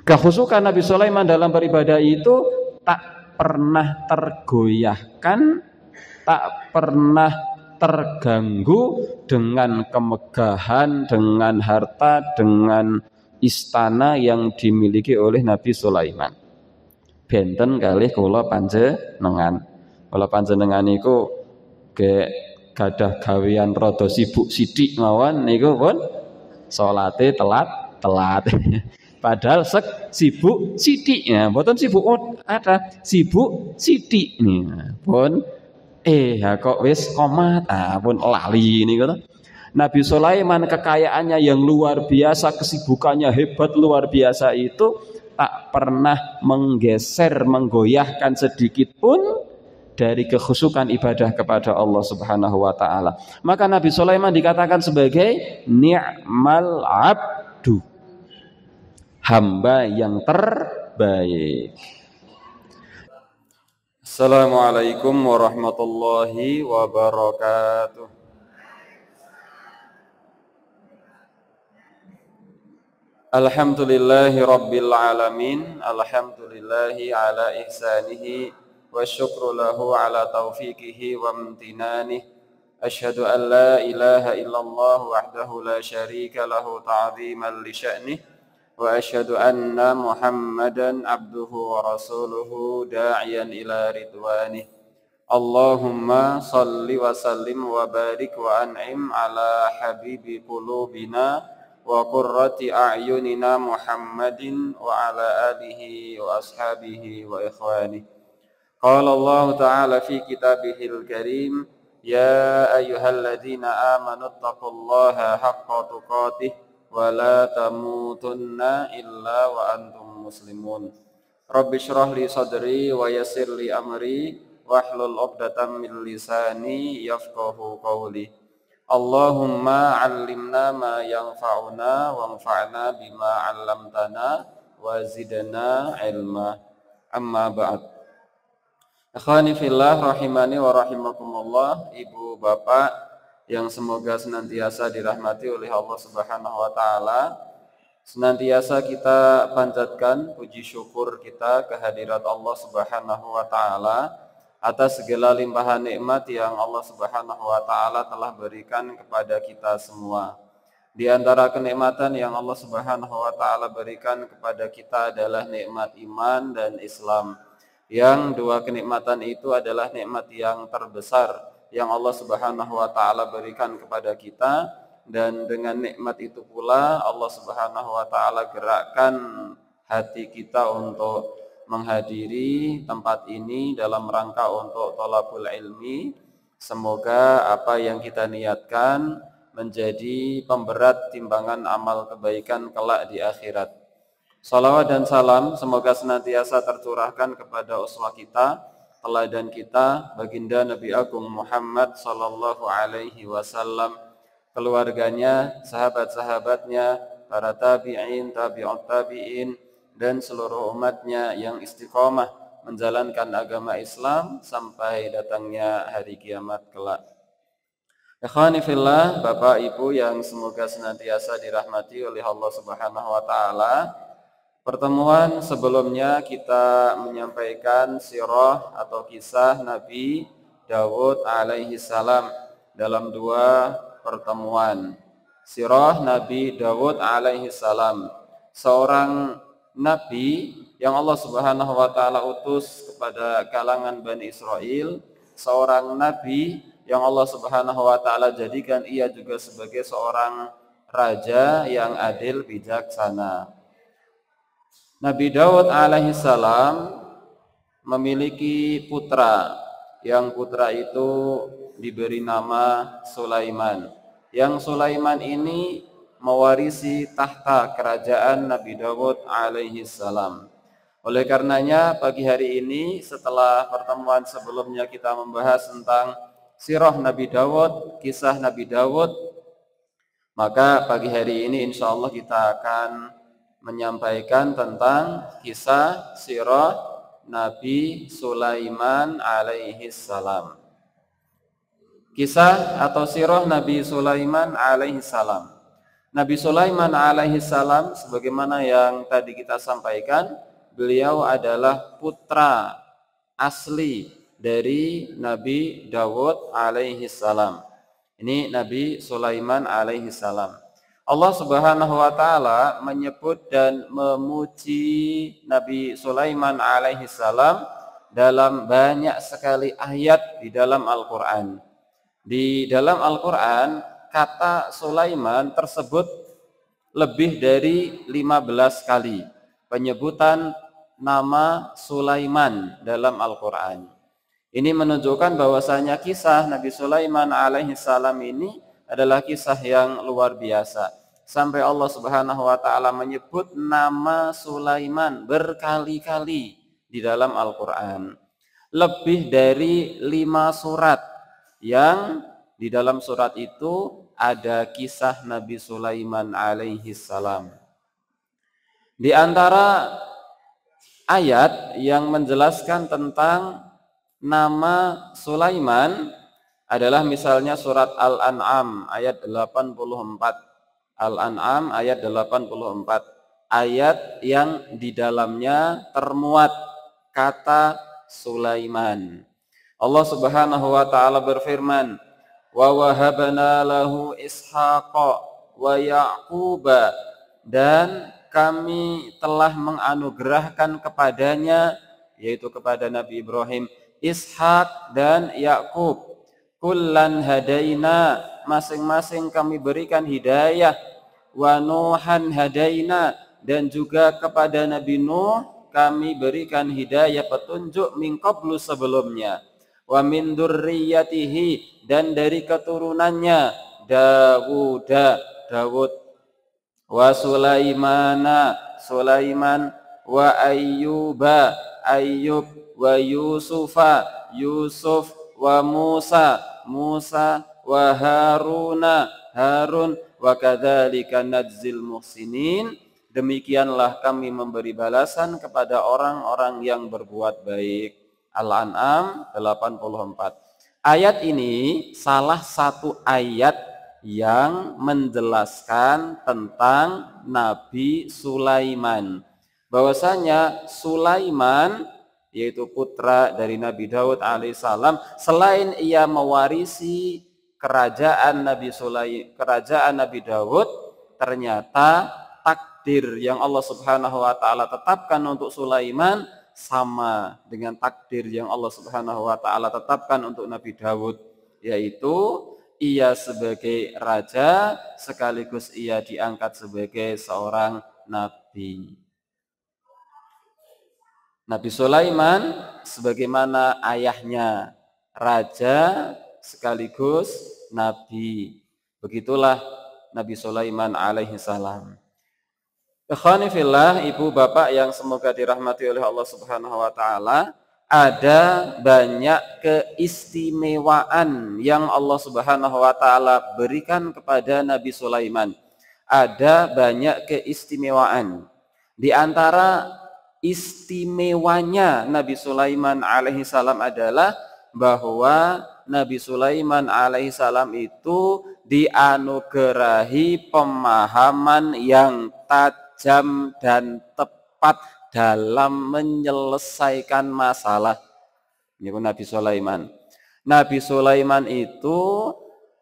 Kehusukan Nabi Sulaiman dalam beribadah itu tak pernah tergoyahkan, tak pernah terganggu dengan kemegahan, dengan harta, dengan istana yang dimiliki oleh Nabi Sulaiman. Benten kalih kula panjenengan. Kula panjenengan niku gadah gawean rada sibuk sithik mawon niku pun salate telat. Padahal sibuk sithik ya, mboten sibuk ada sibuk sithik nih. Pun kok wis komat pun lali niku to. Nabi Sulaiman kekayaannya yang luar biasa, kesibukannya hebat luar biasa itu tak pernah menggeser, menggoyahkan sedikit pun dari kekhusukan ibadah kepada Allah Subhanahu wa taala. Maka Nabi Sulaiman dikatakan sebagai ni'mal abdu, hamba yang terbaik. Assalamualaikum warahmatullahi wabarakatuh. Alhamdulillahi rabbil alamin, alhamdulillahi ala ihsanihi, wa syukru lahu ala taufiqihi wa amtinanihi. Asyhadu an la ilaha illallah wahdahu la syarika lahu ta'ziman li sya'nih, wa asyhadu anna Muhammadan abduhu wa rasuluhu da'iyan ila ridwanih. Allahumma salli wa sallim wa barik wa an'im ala habibi qulubina wa qurrati a'yunina Muhammadin wa ala alihi wa ashabihi wa ikhwani. Qala Allah ta'ala fi kitabihil karim, ya ayyuhalladzina amanu taqullaha haqqa tuqatih wa la tamutunna illa wa antum muslimun. Rabbi shrah li sadri wa yassir li amri wahlul 'uqdatam min lisani yafqahu qawli. Allahumma 'allimna ma yanfa'una wanfa'na bima 'allamtana wa zidna ilma. Amma ba'd. Akhwani fillah rahimani wa rahimakumullah, ibu bapak yang semoga senantiasa dirahmati oleh Allah Subhanahu wa taala. Senantiasa kita panjatkan puji syukur kita kehadirat Allah Subhanahu wa taala atas segala limpahan nikmat yang Allah Subhanahu wa taala telah berikan kepada kita semua. Di antara kenikmatan yang Allah Subhanahu wa taala berikan kepada kita adalah nikmat iman dan Islam. Yang dua kenikmatan itu adalah nikmat yang terbesar yang Allah Subhanahu wa taala berikan kepada kita, dan dengan nikmat itu pula Allah Subhanahu wa taala gerakkan hati kita untuk menghadiri tempat ini dalam rangka untuk thalabul ilmi. Semoga apa yang kita niatkan menjadi pemberat timbangan amal kebaikan kelak di akhirat. Salawat dan salam semoga senantiasa tercurahkan kepada uswah kita, teladan kita, baginda Nabi Agung Muhammad sallallahu alaihi wasallam, keluarganya, sahabat-sahabatnya, para tabi'in, tabi'ut tabi'in, dan seluruh umatnya yang istiqomah menjalankan agama Islam sampai datangnya hari kiamat kelak. Ikhwani fillah, Bapak Ibu yang semoga senantiasa dirahmati oleh Allah Subhanahu wa taala. Pertemuan sebelumnya kita menyampaikan sirah atau kisah Nabi Dawud alaihi salam dalam dua pertemuan. Sirah Nabi Dawud alaihi salam, seorang Nabi yang Allah Subhanahu wa taala utus kepada kalangan Bani Israel, seorang Nabi yang Allah Subhanahu wa taala jadikan ia juga sebagai seorang raja yang adil bijaksana. Nabi Daud alaihi salam memiliki putra, yang putra itu diberi nama Sulaiman. Yang Sulaiman ini mewarisi tahta kerajaan Nabi Dawud alaihi salam. Oleh karenanya pagi hari ini setelah pertemuan sebelumnya kita membahas tentang sirah Nabi Dawud, kisah Nabi Dawud, maka pagi hari ini insya Allah kita akan menyampaikan tentang kisah sirah Nabi Sulaiman alaihi salam. Kisah atau sirah Nabi Sulaiman alaihi salam. Nabi Sulaiman alaihi salam sebagaimana yang tadi kita sampaikan, beliau adalah putra asli dari Nabi Dawud alaihi salam. Ini Nabi Sulaiman alaihi salam. Allah Subhanahu wa taala menyebut dan memuji Nabi Sulaiman alaihi salam dalam banyak sekali ayat di dalam Al-Qur'an. Di dalam Al-Qur'an kata Sulaiman tersebut lebih dari 15 kali penyebutan nama Sulaiman dalam Al-Qur'an. Ini menunjukkan bahwasanya kisah Nabi Sulaiman alaihi salam ini adalah kisah yang luar biasa. Sampai Allah Subhanahu wa taala menyebut nama Sulaiman berkali-kali di dalam Al-Qur'an. Lebih dari 5 surat yang di dalam surat itu ada kisah Nabi Sulaiman alaihi salam. Di antara ayat yang menjelaskan tentang nama Sulaiman adalah misalnya surat Al-An'am ayat 84. Al-An'am ayat 84. Ayat yang di dalamnya termuat kata Sulaiman. Allah Subhanahu wa taala berfirman, "Wa wahabna lahu Ishaqa wa Yaquba," dan kami telah menganugerahkan kepadanya, yaitu kepada Nabi Ibrahim, Ishak dan Yakub. Kullan hadaina, masing-masing kami berikan hidayah. Wa Nuhan hadaina, dan juga kepada Nabi Nuh kami berikan hidayah petunjuk min qablu sebelumnya. Wa min dzurriyyatihi, dan dari keturunannya Dawud, wa Sulaiman, wa Ayyub, wa Yusuf, wa Musa, wa Harun, wa kadzalika nadzil muhsinin. Demikianlah kami memberi balasan kepada orang-orang yang berbuat baik. Al-An'am 84. Ayat ini salah satu ayat yang menjelaskan tentang Nabi Sulaiman. Bahwasanya Sulaiman yaitu putra dari Nabi Daud alaihissalam, selain ia mewarisi kerajaan Nabi Daud, ternyata takdir yang Allah Subhanahu wa taala tetapkan untuk Sulaiman sama dengan takdir yang Allah Subhanahu wa taala tetapkan untuk Nabi Daud, yaitu ia sebagai raja sekaligus ia diangkat sebagai seorang nabi. Nabi Sulaiman sebagaimana ayahnya raja sekaligus nabi. Begitulah Nabi Sulaiman alaihi salam. Ikhwani fillah, ibu bapak yang semoga dirahmati oleh Allah Subhanahu wa taala, ada banyak keistimewaan yang Allah Subhanahu wa taala berikan kepada Nabi Sulaiman. Ada banyak keistimewaan. Di antara istimewanya Nabi Sulaiman alaihi salam adalah bahwa Nabi Sulaiman alaihi salam itu dianugerahi pemahaman yang tajam dan tepat dalam menyelesaikan masalah. Ini Nabi Sulaiman. Nabi Sulaiman itu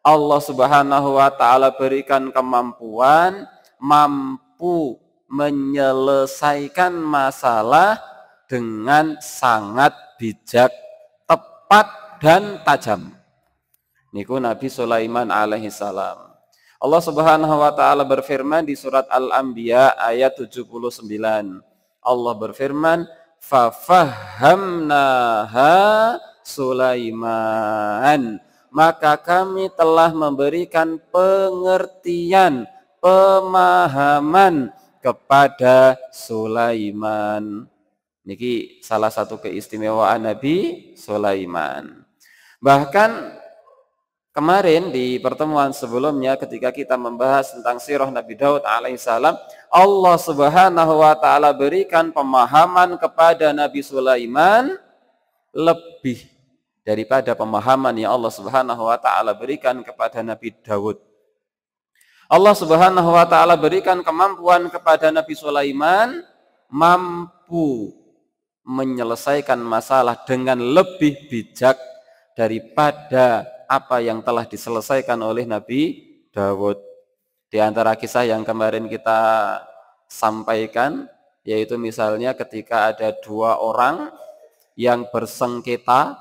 Allah Subhanahu wa taala berikan kemampuan mampu menyelesaikan masalah dengan sangat bijak, tepat dan tajam. Niku Nabi Sulaiman alaihi salam. Allah Subhanahu wa taala berfirman di surat Al-Anbiya ayat 79. Allah berfirman, "Fafahamnaha Sulaiman." Maka kami telah memberikan pengertian, pemahaman kepada Sulaiman. Niki salah satu keistimewaan Nabi Sulaiman. Bahkan kemarin di pertemuan sebelumnya ketika kita membahas tentang sirah Nabi Daud alaihissalam, Allah Subhanahu wa taala berikan pemahaman kepada Nabi Sulaiman lebih daripada pemahaman yang Allah Subhanahu wa taala berikan kepada Nabi Daud. Allah Subhanahu wa taala berikan kemampuan kepada Nabi Sulaiman mampu menyelesaikan masalah dengan lebih bijak daripada apa yang telah diselesaikan oleh Nabi Dawud. Di antara kisah yang kemarin kita sampaikan, yaitu misalnya ketika ada dua orang yang bersengketa,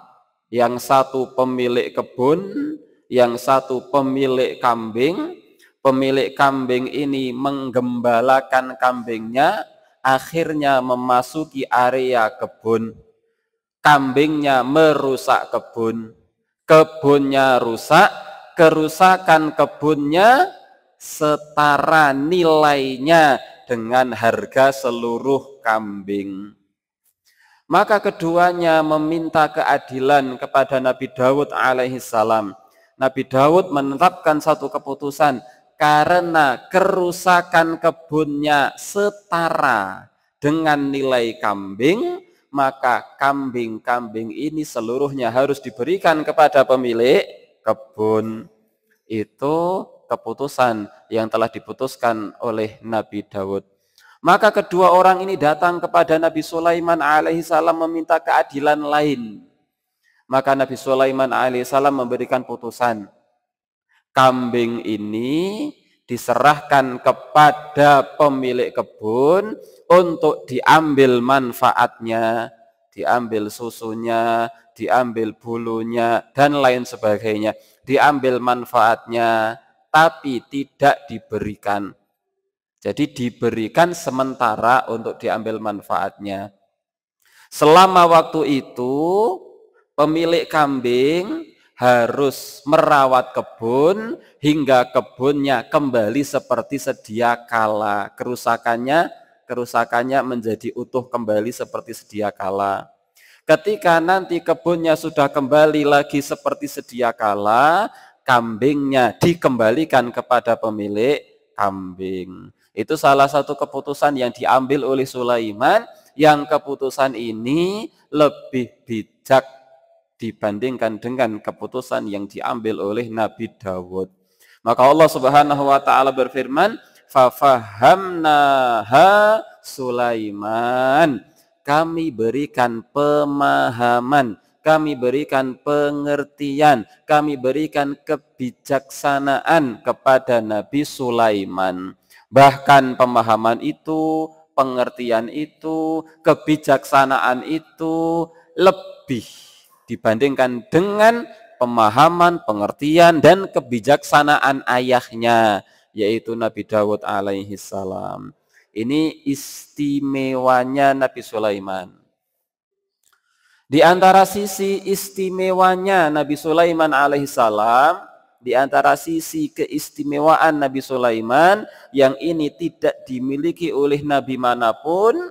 yang satu pemilik kebun, yang satu pemilik kambing. Pemilik kambing ini menggembalakan kambingnya, akhirnya memasuki area kebun. Kambingnya merusak kebun, kebunnya rusak, kerusakan kebunnya setara nilainya dengan harga seluruh kambing. Maka keduanya meminta keadilan kepada Nabi Dawud alaihissalam. Nabi Dawud menetapkan satu keputusan, karena kerusakan kebunnya setara dengan nilai kambing, maka kambing-kambing ini seluruhnya harus diberikan kepada pemilik kebun. Itu keputusan yang telah diputuskan oleh Nabi Dawud. Maka kedua orang ini datang kepada Nabi Sulaiman alaihissalam meminta keadilan lain. Maka Nabi Sulaiman alaihissalam memberikan putusan, kambing ini diserahkan kepada pemilik kebun untuk diambil manfaatnya, diambil susunya, diambil bulunya, dan lain sebagainya. Diambil manfaatnya, tapi tidak diberikan. Jadi diberikan sementara untuk diambil manfaatnya. Selama waktu itu, pemilik kambing harus merawat kebun hingga kebunnya kembali seperti sedia kala. Kerusakannya menjadi utuh kembali seperti sedia kala. Ketika nanti kebunnya sudah kembali lagi seperti sedia kala, kambingnya dikembalikan kepada pemilik kambing. Itu salah satu keputusan yang diambil oleh Sulaiman, yang keputusan ini lebih bijak dibandingkan dengan keputusan yang diambil oleh Nabi Dawud. Maka Allah Subhanahu wa taala berfirman, "Fafahamnaha Sulaiman." Kami berikan pemahaman, kami berikan pengertian, kami berikan kebijaksanaan kepada Nabi Sulaiman. Bahkan pemahaman itu, pengertian itu, kebijaksanaan itu lebih dibandingkan dengan pemahaman, pengertian, dan kebijaksanaan ayahnya, yaitu Nabi Dawud alaihissalam. Ini istimewanya Nabi Sulaiman. Di antara sisi istimewanya Nabi Sulaiman alaihissalam, di antara sisi keistimewaan Nabi Sulaiman yang ini tidak dimiliki oleh nabi manapun,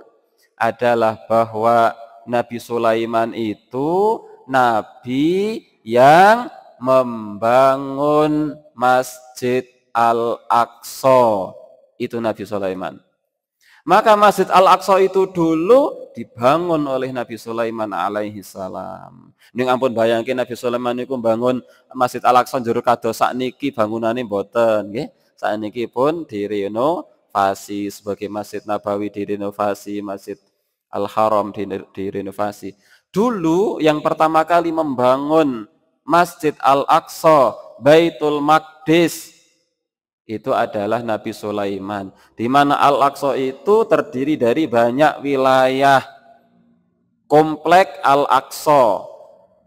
adalah bahwa Nabi Sulaiman itu nabi yang membangun Masjid Al-Aqsa. Itu Nabi Sulaiman. Maka Masjid Al-Aqsa itu dulu dibangun oleh Nabi Sulaiman alaihissalam. Ning ampun bayangke Nabi Sulaiman niku bangun Masjid Al-Aqsa njero kados sakniki bangunane mboten nggih. Sakniki pun direnovasi, sebagai Masjid Nabawi direnovasi, Masjid Al-Haram direnovasi. Dulu yang pertama kali membangun Masjid Al-Aqsa, Baitul Maqdis, itu adalah Nabi Sulaiman. Di mana Al-Aqsa itu terdiri dari banyak wilayah. Komplek Al-Aqsa,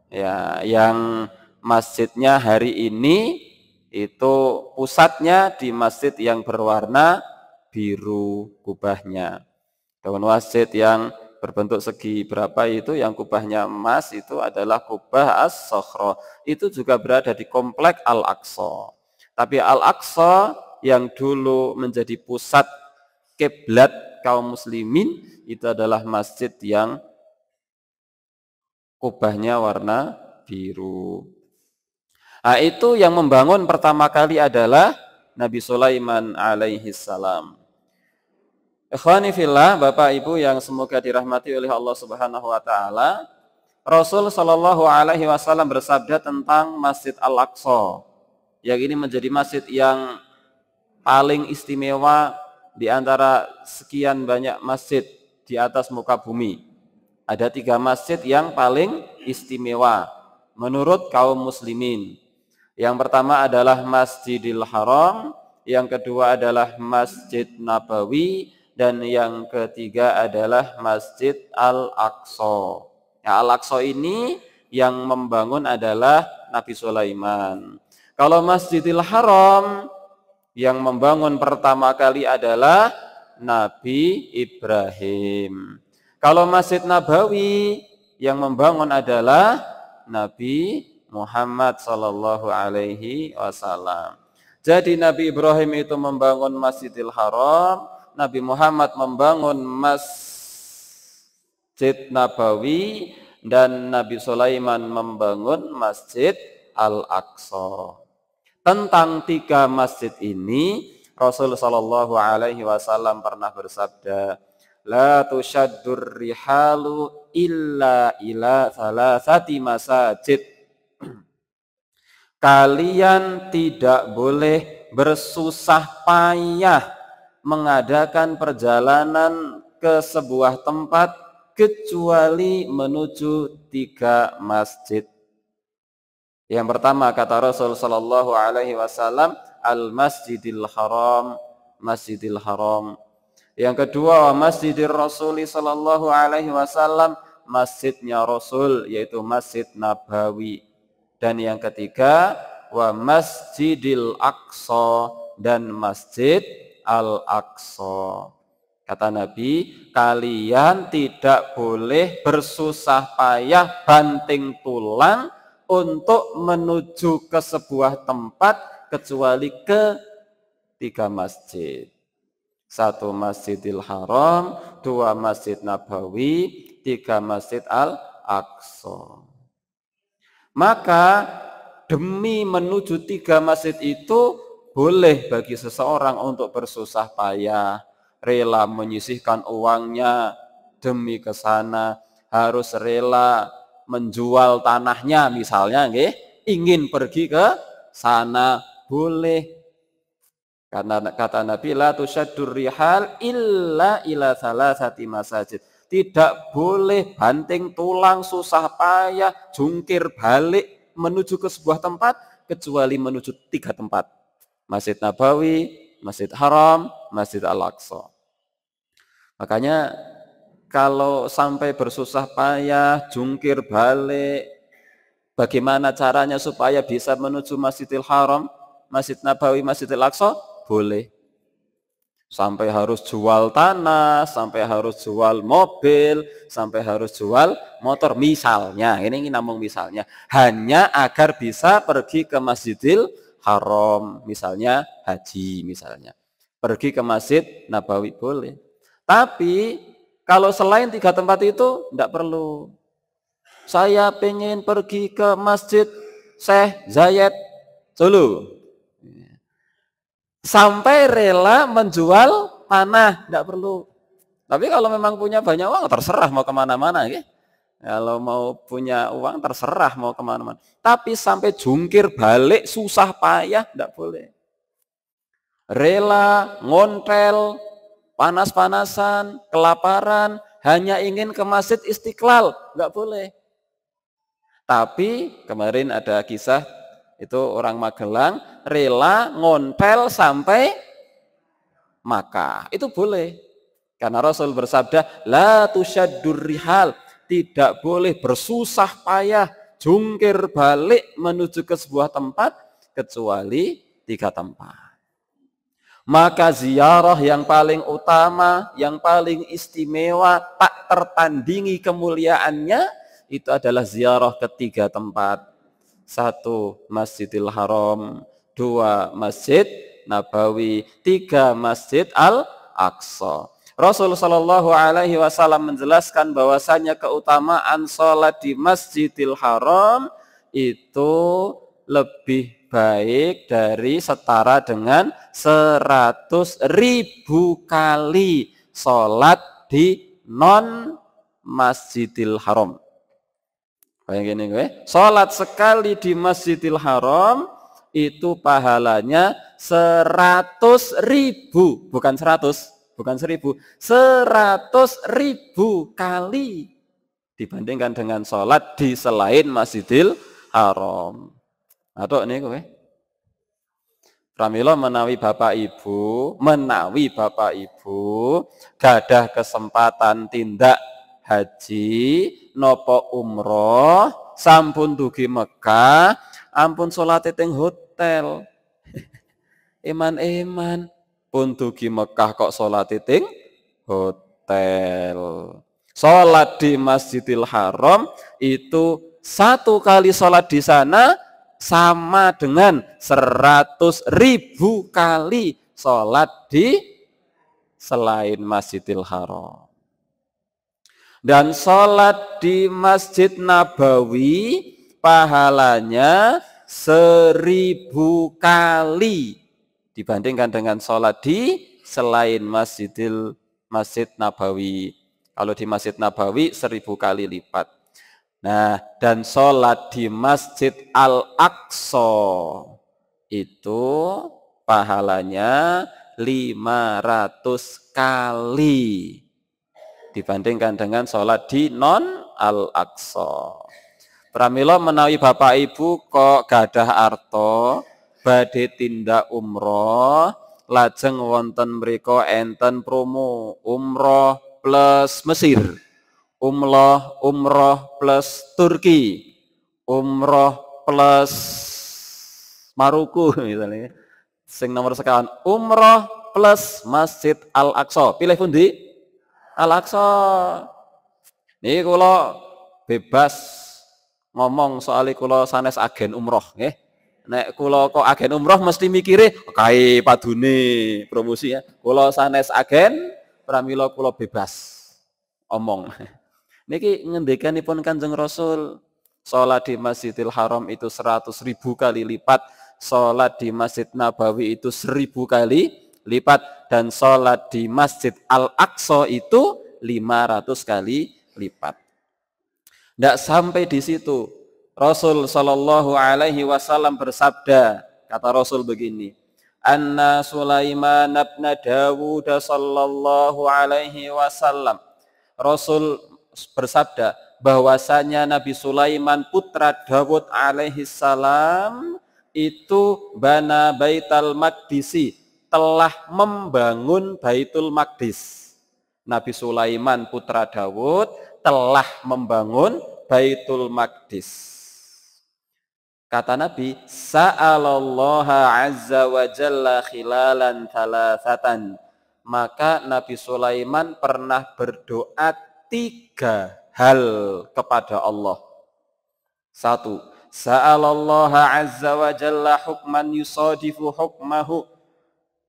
ya, yang masjidnya hari ini itu pusatnya di masjid yang berwarna biru kubahnya. Dan masjid yang berbentuk segi berapa itu, yang kubahnya emas, itu adalah kubah As-Sokhra. Itu juga berada di komplek Al-Aqsa. Tapi Al-Aqsa yang dulu menjadi pusat kiblat kaum muslimin, itu adalah masjid yang kubahnya warna biru. Nah, itu yang membangun pertama kali adalah Nabi Sulaiman alaihissalam. Ikhwani fillah, Bapak Ibu yang semoga dirahmati oleh Allah Subhanahu wa taala, Rasul sallallahu alaihi wasallam bersabda tentang Masjid Al-Aqsa. Yang ini menjadi masjid yang paling istimewa di antara sekian banyak masjid di atas muka bumi. Ada 3 masjid yang paling istimewa menurut kaum muslimin. Yang pertama adalah Masjidil Haram, yang kedua adalah Masjid Nabawi, dan yang ketiga adalah Masjid Al-Aqsa. Ya, Al-Aqsa ini yang membangun adalah Nabi Sulaiman. Kalau Masjidil Haram yang membangun pertama kali adalah Nabi Ibrahim. Kalau Masjid Nabawi yang membangun adalah Nabi Muhammad sallallahu alaihi wasallam. Jadi Nabi Ibrahim itu membangun Masjidil Haram, Nabi Muhammad membangun Masjid Nabawi, dan Nabi Sulaiman membangun Masjid Al-Aqsa. Tentang 3 masjid ini Rasul sallallahu alaihi wasallam pernah bersabda, la tushaddur rihalu illa ila thalathati masajid. Kalian tidak boleh bersusah payah mengadakan perjalanan ke sebuah tempat kecuali menuju 3 masjid. Yang pertama kata Rasul sallallahu alaihi wasallam, al-Masjidil Haram, Masjidil Haram. Yang kedua, Masjidir Rasul sallallahu alaihi wasallam, masjidnya Rasul yaitu Masjid Nabawi. Dan yang ketiga, wa Masjidil Aqsa, dan Masjid Al-Aqsa. Kata Nabi, kalian tidak boleh bersusah payah banting tulang untuk menuju ke sebuah tempat kecuali ke 3 masjid. 1 Masjidil Haram, 2 Masjid Nabawi, 3 Masjid Al-Aqsa. Maka demi menuju 3 masjid itu boleh bagi seseorang untuk bersusah payah, rela menyisihkan uangnya demi ke sana, harus rela menjual tanahnya misalnya, ingin pergi ke sana, boleh. Karena kata Nabi, la tushaddur rihal illa ila thalathati masajid. Tidak boleh banting tulang, susah payah, jungkir balik menuju ke sebuah tempat kecuali menuju 3 tempat. Masjid Nabawi, Masjid Haram, Masjid Al-Aqsa. Makanya kalau sampai bersusah payah, jungkir balik, bagaimana caranya supaya bisa menuju Masjidil Haram, Masjid Nabawi, Masjid Al-Aqsa? Boleh. Sampai harus jual tanah, sampai harus jual mobil, sampai harus jual motor misalnya. Ini namun misalnya. Hanya agar bisa pergi ke Masjidil Haram, misalnya haji misalnya. Pergi ke Masjid Nabawi boleh. Tapi kalau selain 3 tempat itu tidak perlu. Saya pengen pergi ke Masjid Syekh Zayed Solo. Sampai rela menjual tanah, tidak perlu. Tapi kalau memang punya banyak uang, terserah mau kemana-mana. Ya. Kalau mau punya uang, terserah mau kemana-mana. Tapi sampai jungkir balik, susah payah, tidak boleh. Rela, ngontel, panas-panasan, kelaparan, hanya ingin ke Masjid Istiqlal, nggak boleh. Tapi kemarin ada kisah, itu orang Magelang rela ngontel sampai Makkah. Itu boleh. Karena Rasul bersabda, la tushaddur rihal, tidak boleh bersusah payah jungkir balik menuju ke sebuah tempat kecuali 3 tempat. Maka ziarah yang paling utama, yang paling istimewa, tak tertandingi kemuliaannya, itu adalah ziarah ke 3 tempat. 1 Masjidil Haram, 2 Masjid Nabawi, 3 Masjid Al-Aqsa. Rasul sallallahu alaihi wasallam menjelaskan bahwasanya keutamaan sholat di Masjidil Haram itu lebih baik dari setara dengan 100.000 kali sholat di non Masjidil Haram. Bayangin gue, sholat sekali di Masjidil Haram itu pahalanya 100.000, bukan 100, bukan 1000, 100.000 kali dibandingkan dengan sholat di selain Masjidil Haram. Atau ini kowe pramila menawi Bapak Ibu gadah kesempatan tindak haji nopo umroh sampun dugi Mekah ampun salate teng hotel. Eman-eman pun dugi Mekah kok salate teng hotel. Salat di Masjidil Haram itu satu kali salat di sana sama dengan 100.000 kali salat di selain Masjidil Haram. Dan salat di Masjid Nabawi pahalanya 1000 kali dibandingkan dengan salat di selain Masjid Nabawi. Kalau di Masjid Nabawi 1000 kali lipat. Nah, dan sholat di Masjid Al-Aqsa itu pahalanya 500 kali dibandingkan dengan sholat di non Al-Aqsa. Pramila menawi Bapak Ibu kok gadah arto badhe tindak umroh, lajeng wonten mriku enten promo umroh plus Mesir. Umroh plus Turki, umroh plus Maroko misalnya. Sing nomor sekawan umroh plus Masjid Al-Aqsa. Pilih pundi? Al-Aqsa. Niki kula bebas ngomong soal kula sanes agen umroh nggih. Nek kula kok agen umroh mesti mikire kae padune promosi ya. Kula sanes agen pramila kula bebas omong. Niki ngendikanipun Kanjeng Rasul, salat di Masjidil Haram itu 100.000 kali lipat, salat di Masjid Nabawi itu 1000 kali lipat, dan salat di Masjid Al-Aqsa itu 500 kali lipat. Tidak sampai di situ, Rasul Shallallahu Alaihi Wasallam bersabda, kata Rasul begini, Anna Sulaiman ibn Dawud Sallallahu Alaihi Wasallam. Rasul bersabda bahwasanya Nabi Sulaiman putra Dawud alaihi salam itu bana Baitul Maqdisi, telah membangun Baitul Maqdis. Nabi Sulaiman putra Dawud telah membangun Baitul Maqdis. Kata Nabi, sa'alallaha azza wa jalla khilalan thalathatan. Maka Nabi Sulaiman pernah berdoa 3 hal kepada Allah. 1. Sa'alallaha azza wa jalla hukman yusadifu hukmahu.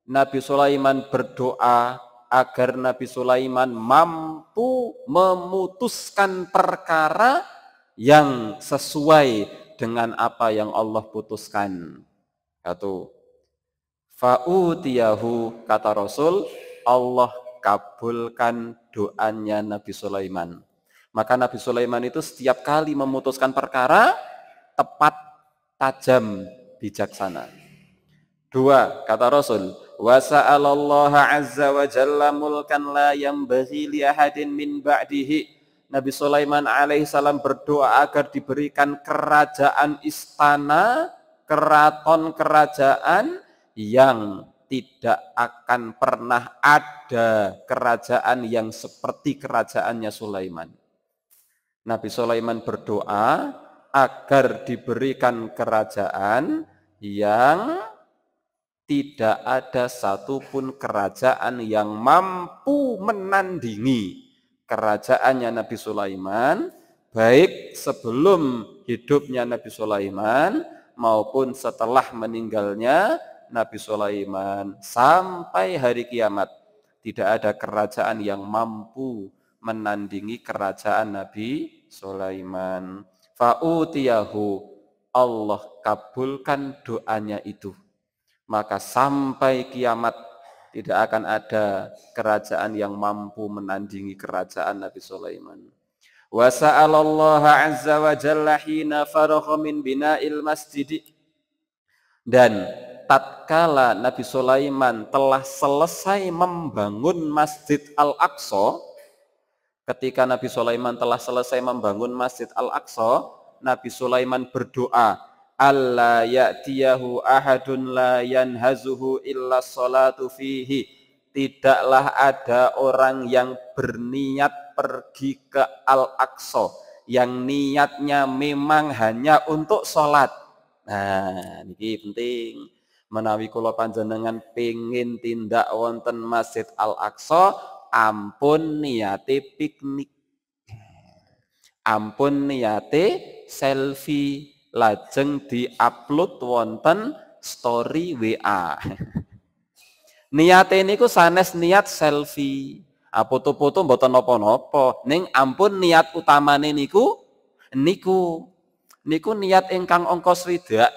Nabi Sulaiman berdoa agar Nabi Sulaiman mampu memutuskan perkara yang sesuai dengan apa yang Allah putuskan. 1. Fa'utiyahu, kata Rasul, Allah kabulkan doanya Nabi Sulaiman. Maka Nabi Sulaiman itu setiap kali memutuskan perkara tepat, tajam, bijaksana. 2, kata Rasul, wa sa'alallaha azza wa jalla mulkan la yanbaghi li ahadin min ba'dihi. Nabi Sulaiman alaihissalam berdoa agar diberikan kerajaan istana, keraton kerajaan yang tidak akan pernah ada kerajaan yang seperti kerajaannya Sulaiman. Nabi Sulaiman berdoa agar diberikan kerajaan yang tidak ada satupun kerajaan yang mampu menandingi kerajaannya Nabi Sulaiman, baik sebelum hidupnya Nabi Sulaiman maupun setelah meninggalnya Nabi Sulaiman sampai hari kiamat. Tidak ada kerajaan yang mampu menandingi kerajaan Nabi Sulaiman. Fa'utiyahu, Allah kabulkan doanya itu. Maka sampai kiamat tidak akan ada kerajaan yang mampu menandingi kerajaan Nabi Sulaiman. Wa sa'alallaha azza wa jalla hina faragha min bina'il masjid. Dan tatkala Nabi Sulaiman telah selesai membangun Masjid Al-Aqsa, ketika Nabi Sulaiman telah selesai membangun Masjid Al-Aqsa, Nabi Sulaiman berdoa, alla ya'tiyahu ahadun la yanhazuhu illa sholatu fihi. Tidaklah ada orang yang berniat pergi ke Al-Aqsa yang niatnya memang hanya untuk sholat. Nah, ini penting. Menawi kula panjenengan pengin tindak wonten Masjid Al-Aqsa, ampun niate piknik, ampun niate selfie, lajeng diupload wonten story WA. Niate niku sanes niat selfie. Foto-foto mboten napa-napa, ning ampun niat utamane niku niat ingkang angka swidak,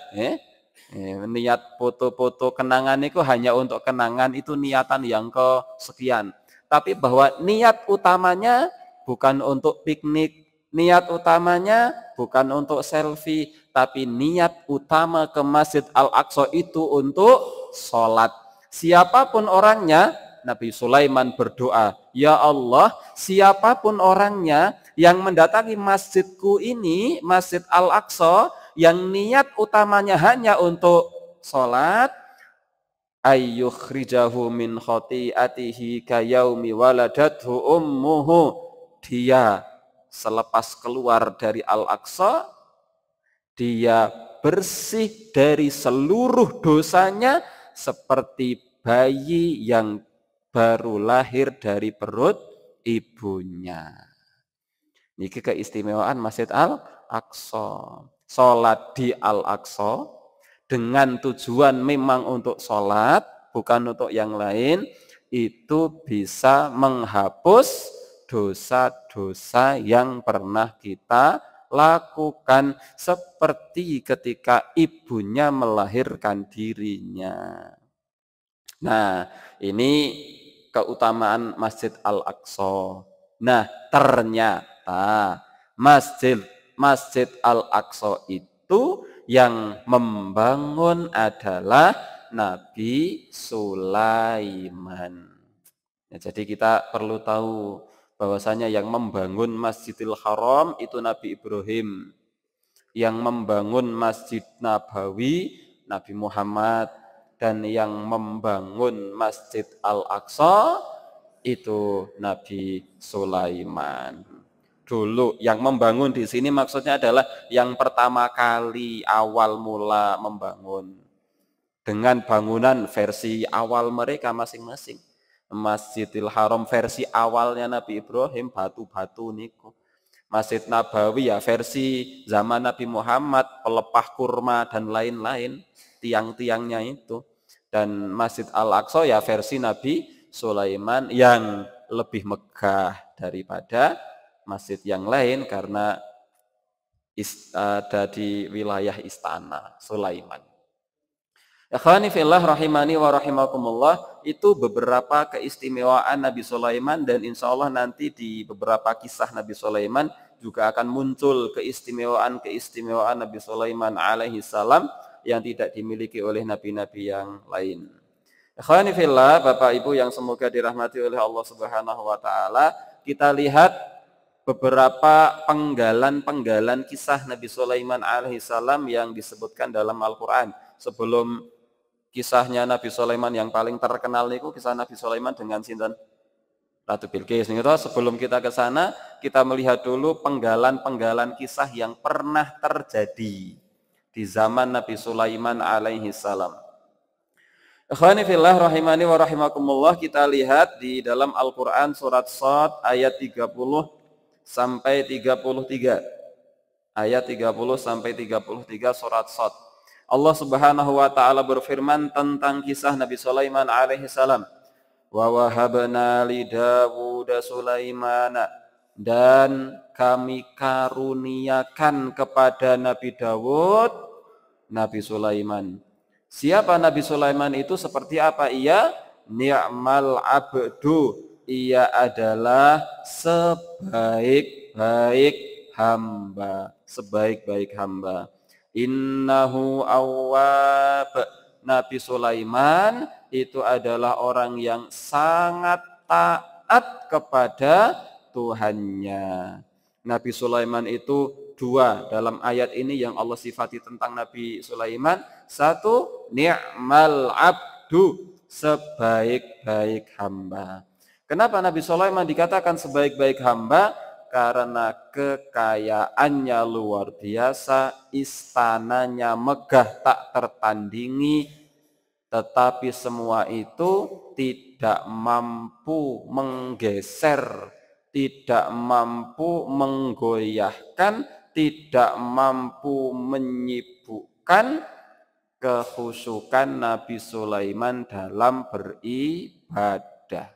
niat foto-foto kenangan niku hanya untuk kenangan, itu niatan yang kesekian. Tapi bahwa niat utamanya bukan untuk piknik, niat utamanya bukan untuk selfie, tapi niat utama ke Masjid Al-Aqsa itu untuk sholat. Siapapun orangnya, Nabi Sulaiman berdoa, ya Allah, siapapun orangnya yang mendatangi masjidku ini, Masjid Al-Aqsa, yang niat utamanya hanya untuk sholat, ayyukhrijahu min khati'atihi kayaumi waladathu ummuhu. Dia selepas keluar dari Al-Aqsa, dia bersih dari seluruh dosanya seperti bayi yang baru lahir dari perut ibunya. Niki keistimewaan Masjid Al-Aqsa. Sholat di Al-Aqsa dengan tujuan memang untuk sholat, bukan untuk yang lain, itu bisa menghapus dosa-dosa yang pernah kita lakukan, seperti ketika ibunya melahirkan dirinya. Nah, ini keutamaan Masjid Al-Aqsa. Nah, ternyata Masjid Al-Aqsa itu yang membangun adalah Nabi Sulaiman. Ya, jadi kita perlu tahu bahwasanya yang membangun Masjidil Haram itu Nabi Ibrahim. Yang membangun Masjid Nabawi Nabi Muhammad, dan yang membangun Masjid Al-Aqsa itu Nabi Sulaiman. Dulu yang membangun di sini maksudnya adalah yang pertama kali awal mula membangun, dengan bangunan versi awal mereka masing-masing. Masjidil Haram versi awalnya Nabi Ibrahim, batu-batu niku. Masjid Nabawi ya versi zaman Nabi Muhammad, pelepah kurma dan lain-lain, tiang-tiangnya itu. Dan Masjid Al-Aqsa ya versi Nabi Sulaiman yang lebih megah daripada masjid yang lain karena ada di wilayah istana Sulaiman. Ikhwani fillah rahimani wa rahimakumullah, itu beberapa keistimewaan Nabi Sulaiman, dan insya Allah nanti di beberapa kisah Nabi Sulaiman juga akan muncul keistimewaan Nabi Sulaiman alaihi salam yang tidak dimiliki oleh nabi-nabi yang lain. Ikhwani fillah, Bapak Ibu yang semoga dirahmati oleh Allah Subhanahu wa taala, kita lihat beberapa penggalan kisah Nabi Sulaiman alaihi salam yang disebutkan dalam Al-Qur'an. Sebelum kisahnya Nabi Sulaiman yang paling terkenal niku kisah Nabi Sulaiman dengan sinten? Ratu Bilqis. Sebelum kita ke sana, kita melihat dulu penggalan kisah yang pernah terjadi di zaman Nabi Sulaiman alaihi salam. Ikhwani fillah rahimani wa rahimakumullah, kita lihat di dalam Al-Qur'an surat Shad ayat 30 sampai 33. Ayat 30 sampai 33 surat Shad. Allah Subhanahu wa taala berfirman tentang kisah Nabi Sulaiman alaihi salam. Wa wahabna li Dawud Sulaimana, dan kami karuniakan kepada Nabi Dawud Nabi Sulaiman. Siapa Nabi Sulaiman itu, seperti apa ia? Ni'mal abdu, ia adalah sebaik-baik hamba. Innahu awwab. Nabi Sulaiman itu adalah orang yang sangat taat kepada Tuhannya. Nabi Sulaiman itu dua dalam ayat ini yang Allah sifati tentang Nabi Sulaiman. Satu, ni'mal abdu, sebaik-baik hamba. Kenapa Nabi Sulaiman dikatakan sebaik-baik hamba? Karena kekayaannya luar biasa, istananya megah tak tertandingi, tetapi semua itu tidak mampu menggeser, tidak mampu menggoyahkan, tidak mampu menyibukkan kekhusyukan Nabi Sulaiman dalam beribadah.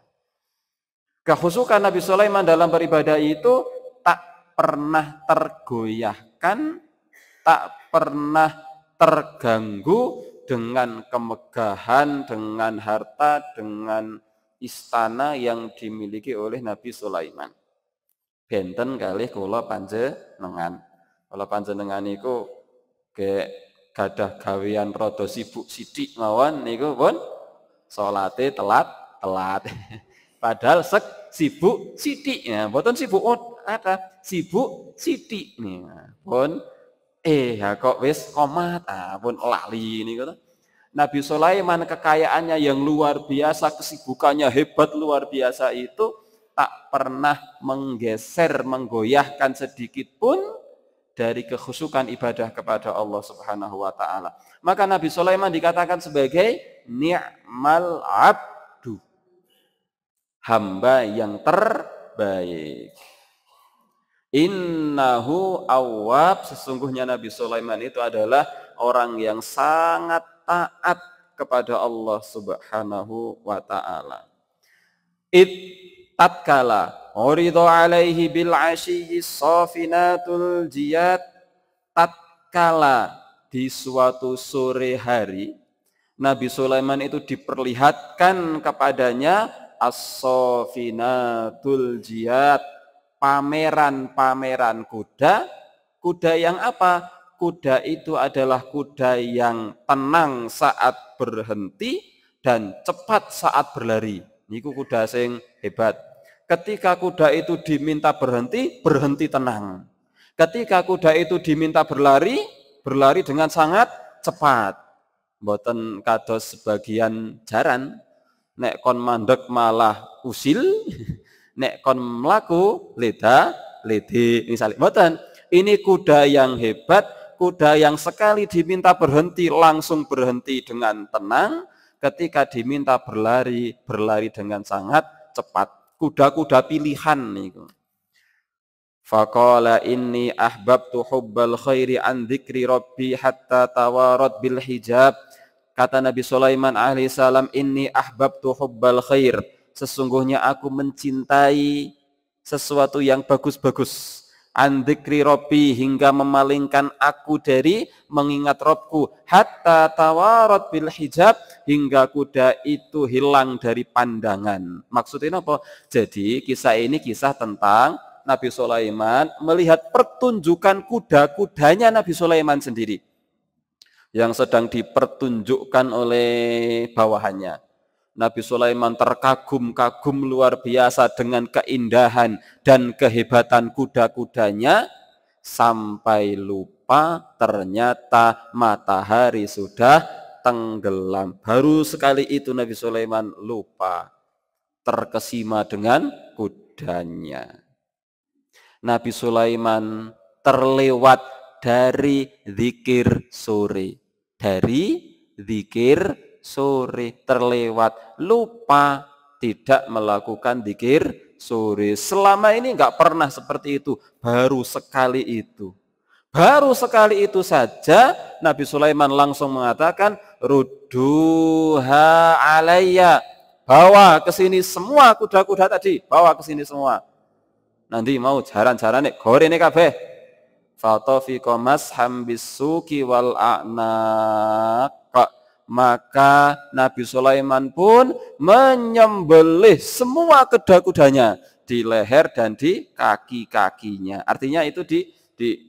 Kekhusyukan Nabi Sulaiman dalam beribadah itu tak pernah tergoyahkan, tak pernah terganggu dengan kemegahan, dengan harta, dengan istana yang dimiliki oleh Nabi Sulaiman. Benten kalih kula panjenengan. Kula panjenengan niku gadah gawean rada sibuk sithik mawon niku pun salate telat. Padahal sibuk sithik ya, mboten sibuk ada sibuk sithik nih. Pun kok wis komat pun lali niku to. Nabi Sulaiman kekayaannya yang luar biasa, kesibukannya hebat luar biasa itu tak pernah menggeser, menggoyahkan sedikit pun dari kekhusyukan ibadah kepada Allah Subhanahu wa taala. Maka Nabi Sulaiman dikatakan sebagai ni'mal abd, hamba yang terbaik. Innahu awwab, sesungguhnya Nabi Sulaiman itu adalah orang yang sangat taat kepada Allah Subhanahu wa taala. Tatkala uridu alaihi bil ashiyyi safinatul jiyad, tatkala di suatu sore hari Nabi Sulaiman itu diperlihatkan kepadanya as-safinatul jiyad, pameran-pameran kuda. Kuda yang apa? Kuda itu adalah kuda yang tenang saat berhenti dan cepat saat berlari. Niku kuda sing hebat. Ketika kuda itu diminta berhenti, berhenti tenang. Ketika kuda itu diminta berlari, berlari dengan sangat cepat. Mboten kados sebagian jaran, nek kon mandek malah usil, nek kon mlaku lede misalnya. Mboten. Ini kuda yang hebat, kuda yang sekali diminta berhenti langsung berhenti dengan tenang, ketika diminta berlari, berlari dengan sangat cepat. Kuda-kuda pilihan niku. Faqala inni ahbabtu hubbal khairi an dzikri rabbi hatta tawarat bil hijab. Kata Nabi Sulaiman alaihissalam, inni ahbabtu hubbal khair, sesungguhnya aku mencintai sesuatu yang bagus-bagus. An dzikri rabbi, hingga memalingkan aku dari mengingat Rabbku. Hatta tawarat bil hijab, hingga kuda itu hilang dari pandangan. Maksudnya apa? Jadi kisah ini kisah tentang Nabi Sulaiman melihat pertunjukan kuda-kudanya Nabi Sulaiman sendiri yang sedang dipertunjukkan oleh bawahannya. Nabi Sulaiman terkagum-kagum luar biasa dengan keindahan dan kehebatan kuda-kudanya, sampai lupa ternyata matahari sudah tenggelam. Baru sekali itu Nabi Sulaiman lupa, terkesima dengan kudanya. Nabi Sulaiman terlewat dari zikir sore. Dari zikir sore terlewat, lupa tidak melakukan zikir sore. Selama ini enggak pernah seperti itu, baru sekali itu. Baru sekali itu saja Nabi Sulaiman langsung mengatakan, rudduha alayya, bawa ke sini semua kuda-kuda tadi, bawa ke sini semua. Nanti mau jaran-jaran nek gorene kabeh. Fatafiqa masham bisuki wal a'naq. Maka Nabi Sulaiman pun menyembelih semua kuda-kudanya di leher dan di kaki-kakinya. Artinya itu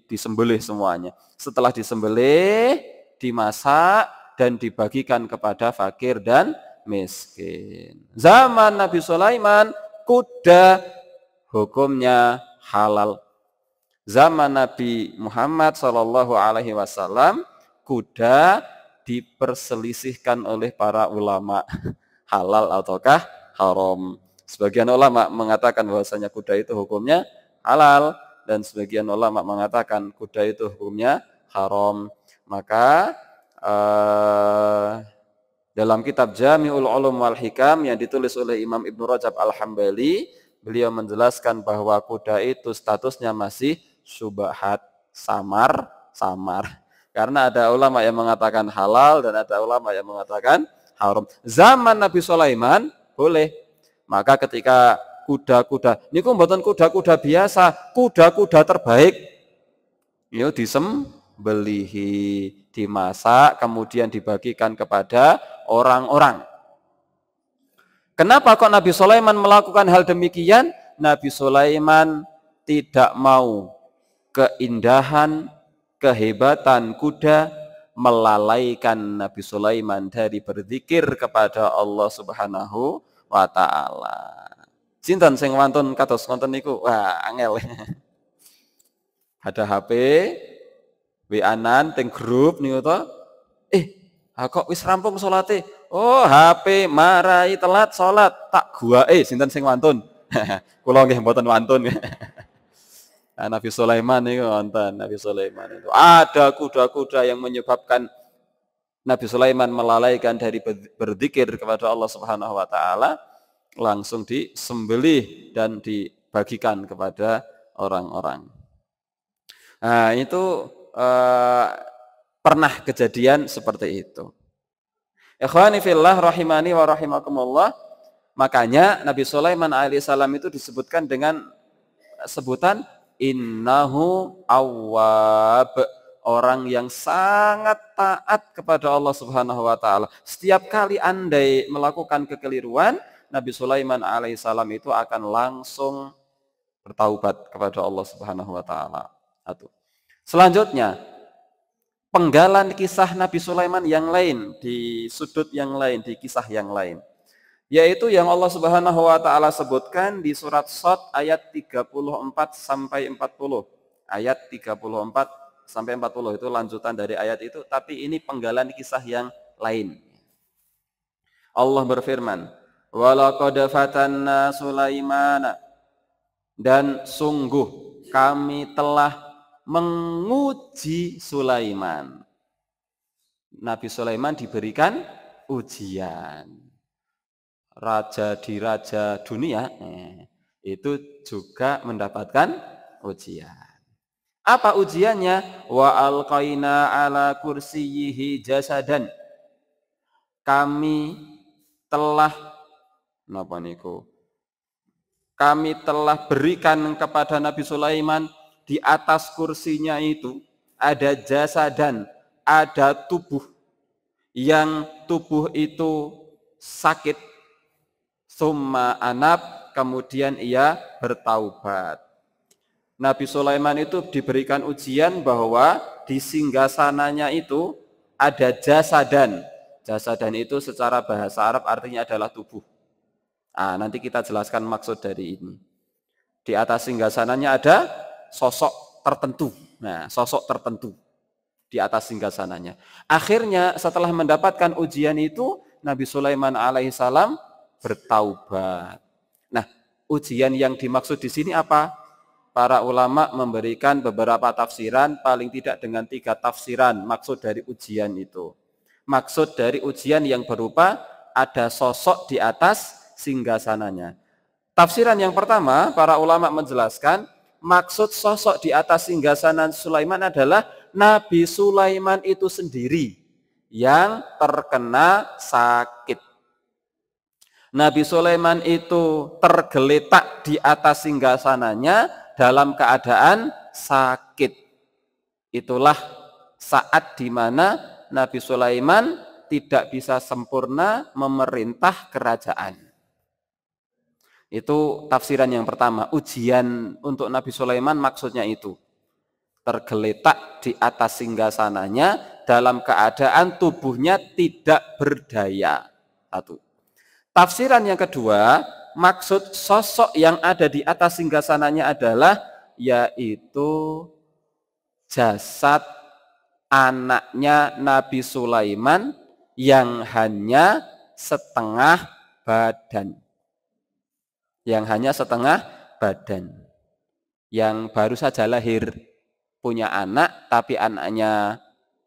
disembelih semuanya. Setelah disembelih, dimasak dan dibagikan kepada fakir dan miskin. Zaman Nabi Sulaiman, kuda hukumnya halal. Zaman Nabi Muhammad SAW, kuda diperselisihkan oleh para ulama halal ataukah haram. Sebagian ulama mengatakan bahwasanya kuda itu hukumnya halal dan sebagian ulama mengatakan kuda itu hukumnya haram. Maka dalam kitab Jami'ul Ulum wal Hikam yang ditulis oleh Imam Ibnu Rajab Al-Hambali, beliau menjelaskan bahwa kuda itu statusnya masih syubhat, samar. Karena ada ulama yang mengatakan halal dan ada ulama yang mengatakan haram. Zaman Nabi Sulaiman boleh. Maka ketika kuda-kuda, niku mboten kuda-kuda biasa, kuda-kuda terbaik, yo disembelihi, dimasak, kemudian dibagikan kepada orang-orang. Kenapa kok Nabi Sulaiman melakukan hal demikian? Nabi Sulaiman tidak mau keindahan, kehebatan kuda melalaikan Nabi Sulaiman dari berzikir kepada Allah Subhanahu wa ta'ala. Sinten sing wantun kados ngoten niku? Wah, angel. Ada HP, WA-an teng grup niku to. Kok wis rampung salate? Oh, HP marai telat salat, tak guake sinten sing wantun? Kula nggih mboten wantun. Nabi Sulaiman itu nonton, Nabi Sulaiman itu ada kuda-kuda yang menyebabkan Nabi Sulaiman melalaikan dari berzikir kepada Allah Subhanahu wa taala, langsung disembelih dan dibagikan kepada orang-orang. Nah, itu pernah kejadian seperti itu. Ikhwani fillah rahimani wa rahimakumullah. Makanya Nabi Sulaiman alaihissalam itu disebutkan dengan sebutan innahu awwab, orang yang sangat taat kepada Allah Subhanahu wa taala. Setiap kali andai melakukan kekeliruan, Nabi Sulaiman alaihissalam itu akan langsung bertaubat kepada Allah Subhanahu wa taala. Selanjutnya, penggalan kisah Nabi Sulaiman yang lain di sudut yang lain, di kisah yang lain, yaitu yang Allah Subhanahu wa taala sebutkan di surat Shad ayat 34 sampai 40. Ayat 34 sampai 40 itu lanjutan dari ayat itu, tapi ini penggalan kisah yang lain. Allah berfirman, "Walaqad fatanna Sulaimana," dan sungguh kami telah menguji Sulaiman. Nabi Sulaiman diberikan ujian. Raja di raja dunia itu juga mendapatkan ujian. Apa ujiannya? Wa alqaina ala kursiyyihi jasadan. Kami telah berikan kepada Nabi Sulaiman di atas kursinya itu ada jasadan, ada tubuh yang tubuh itu sakit. Summa anab, kemudian ia bertaubat. Nabi Sulaiman itu diberikan ujian bahwa di singgasananya itu ada jasadan. Jasadan itu secara bahasa Arab artinya adalah tubuh. Nanti kita jelaskan maksud dari ini. Di atas singgasananya ada sosok tertentu. Sosok tertentu di atas singgasananya. Akhirnya setelah mendapatkan ujian itu, Nabi Sulaiman alaihissalam bertaubat. Ujian yang dimaksud di sini apa? Para ulama memberikan beberapa tafsiran, paling tidak dengan 3 tafsiran maksud dari ujian itu. Maksud dari ujian yang berupa ada sosok di atas singgasananya. Tafsiran yang pertama, para ulama menjelaskan maksud sosok di atas singgasana Sulaiman adalah Nabi Sulaiman itu sendiri yang terkena sakit. Nabi Sulaiman itu tergeletak di atas singgasananya dalam keadaan sakit. Itulah saat di mana Nabi Sulaiman tidak bisa sempurna memerintah kerajaan. Itu tafsiran yang pertama, ujian untuk Nabi Sulaiman maksudnya itu. tergeletak di atas singgasananya dalam keadaan tubuhnya tidak berdaya. Satu. Tafsiran yang kedua, maksud sosok yang ada di atas singgasananya adalah yaitu jasad anaknya Nabi Sulaiman yang hanya setengah badan. Yang hanya setengah badan. Yang baru saja lahir, punya anak tapi anaknya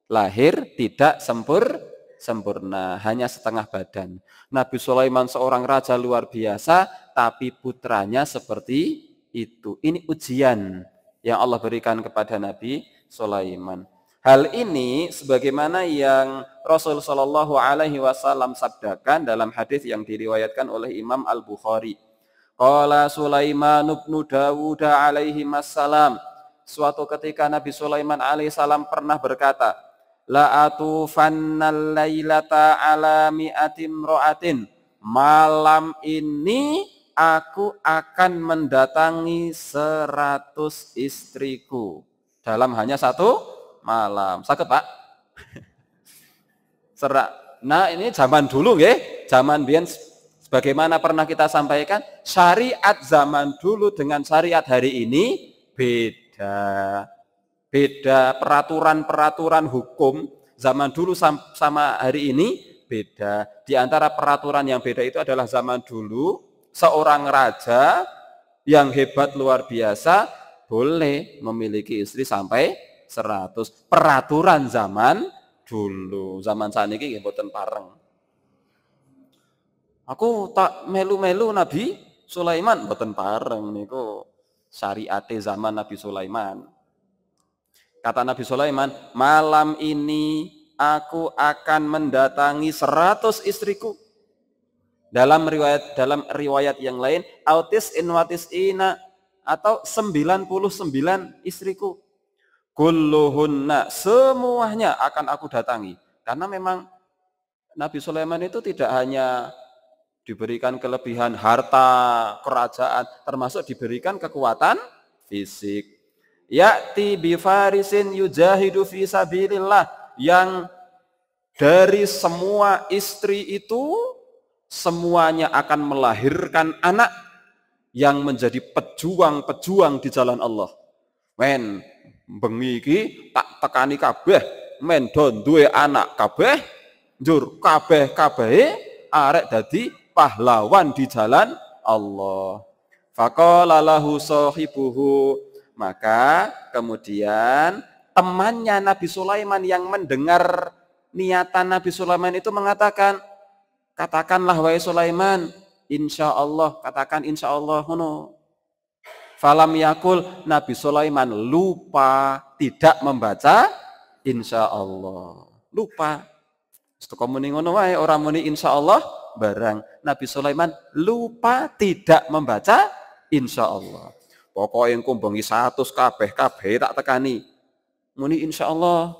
lahir tidak sempurna, hanya setengah badan. Nabi Sulaiman seorang raja luar biasa, tapi putranya seperti itu. Ini ujian yang Allah berikan kepada Nabi Sulaiman. Hal ini sebagaimana yang Rasul Shallallahu Alaihi Wasallam sabdakan dalam hadis yang diriwayatkan oleh Imam Al Bukhari. Qala Sulaiman ibnu Dawud alaihi wassalam. Suatu ketika Nabi Sulaiman alaihi salam pernah berkata, la atufannal lailata ala mi'atim ro'atin. Malam ini aku akan mendatangi 100 istriku dalam hanya satu malam. Sakit Pak? Nah ini zaman dulu ya, zaman biyen sebagaimana pernah kita sampaikan, syariat zaman dulu dengan syariat hari ini beda. Beda peraturan-peraturan hukum zaman dulu sama hari ini beda. Di antara peraturan yang beda itu adalah zaman dulu seorang raja yang hebat luar biasa boleh memiliki istri sampai 100. Peraturan zaman dulu. Zaman saniki nggih mboten pareng. Aku tak melu-melu Nabi Sulaiman mboten pareng niku syariate zaman Nabi Sulaiman. Kata Nabi Sulaiman, malam ini aku akan mendatangi 100 istriku. Dalam riwayat yang lain, autis inwatis ina atau 99 istriku. Kulluhunna, semuanya akan aku datangi. Karena memang Nabi Sulaiman itu tidak hanya diberikan kelebihan harta, kerajaan, termasuk diberikan kekuatan fisik. Ya'ti bifarisin yujahidu fi sabilillah, yang dari semua istri itu semuanya akan melahirkan anak yang menjadi pejuang-pejuang di jalan Allah. Men bengi iki tak tekani kabeh, men do duwe anak kabeh, njur kabeh-kabehe arek dadi pahlawan di jalan Allah. Faqala lahu sahibuhu, maka kemudian temannya Nabi Sulaiman yang mendengar niatan Nabi Sulaiman itu mengatakan, katakanlah wahai Sulaiman, insya Allah, katakan insya Allah. Falam yakul, Nabi Sulaiman lupa tidak membaca insya Allah. Lupa. Setuka muni ngono wae, ora muni insya Allah barang. Nabi Sulaiman lupa tidak membaca insya Allah. Pokoknya engko bengi 100 kabeh tak tekani. Muni insyaallah.